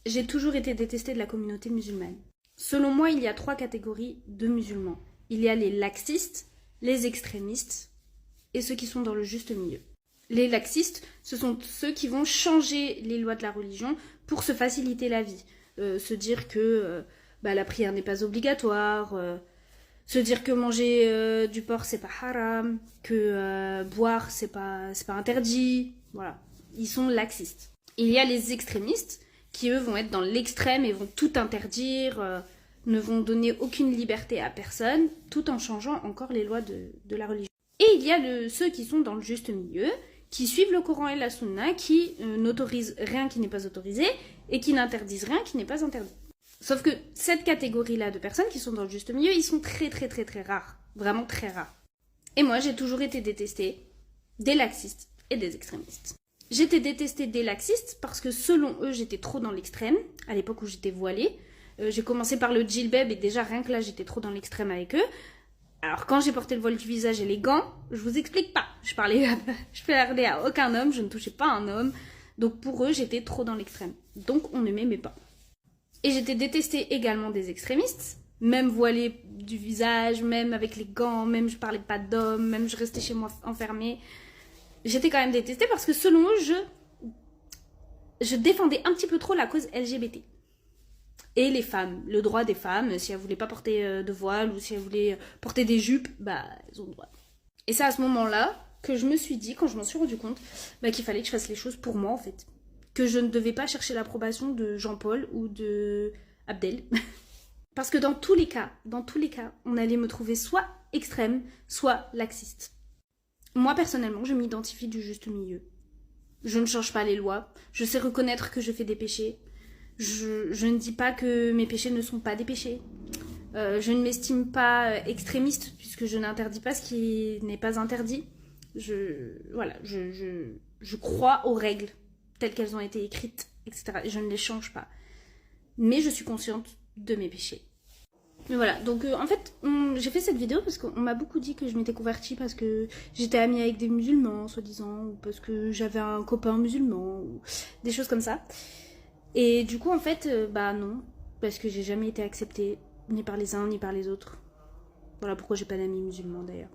J'ai toujours été détestée de la communauté musulmane. Selon moi, il y a 3 catégories de musulmans. Il y a les laxistes, les extrémistes et ceux qui sont dans le juste milieu. Les laxistes, ce sont ceux qui vont changer les lois de la religion pour se faciliter la vie. Se dire que la prière n'est pas obligatoire, se dire que manger du porc c'est pas haram, que boire c'est pas interdit. Voilà, ils sont laxistes. Il y a les extrémistes qui eux vont être dans l'extrême et vont tout interdire, ne vont donner aucune liberté à personne, tout en changeant encore les lois de la religion. Et il y a ceux qui sont dans le juste milieu, qui suivent le Coran et la Sunna, qui n'autorisent rien qui n'est pas autorisé, et qui n'interdisent rien qui n'est pas interdit. Sauf que cette catégorie-là de personnes qui sont dans le juste milieu, ils sont très très très très rares. Vraiment très rares. Et moi, j'ai toujours été détestée des laxistes et des extrémistes. J'étais détestée des laxistes parce que selon eux, j'étais trop dans l'extrême, à l'époque où j'étais voilée. J'ai commencé par le djilbab et déjà rien que là, j'étais trop dans l'extrême avec eux. Alors quand j'ai porté le voile du visage et les gants, je vous explique pas. Je parlais à aucun homme, je ne touchais pas un homme. Donc pour eux, j'étais trop dans l'extrême. Donc on ne m'aimait pas. Et j'étais détestée également des extrémistes, même voilée du visage, même avec les gants, même je parlais pas d'hommes, même je restais chez moi enfermée. J'étais quand même détestée parce que selon eux, je défendais un petit peu trop la cause LGBT. Et les femmes, le droit des femmes, si elles voulaient pas porter de voile ou si elles voulaient porter des jupes, elles ont le droit. Et c'est à ce moment-là que je me suis dit, quand je m'en suis rendu compte, qu'il fallait que je fasse les choses pour moi en fait. Que je ne devais pas chercher l'approbation de Jean-Paul ou de Abdel. Parce que dans tous les cas, on allait me trouver soit extrême, soit laxiste. Moi personnellement, je m'identifie du juste milieu. Je ne change pas les lois, je sais reconnaître que je fais des péchés. Je ne dis pas que mes péchés ne sont pas des péchés. Je ne m'estime pas extrémiste puisque je n'interdis pas ce qui n'est pas interdit. Je crois aux règles telles qu'elles ont été écrites, etc. Et je ne les change pas. Mais je suis consciente de mes péchés. Mais voilà, donc en fait, j'ai fait cette vidéo parce qu'on m'a beaucoup dit que je m'étais convertie parce que j'étais amie avec des musulmans, soi-disant, ou parce que j'avais un copain musulman, ou des choses comme ça. Et du coup, en fait, non, parce que j'ai jamais été acceptée, ni par les uns, ni par les autres. Voilà pourquoi j'ai pas d'amis musulmans d'ailleurs.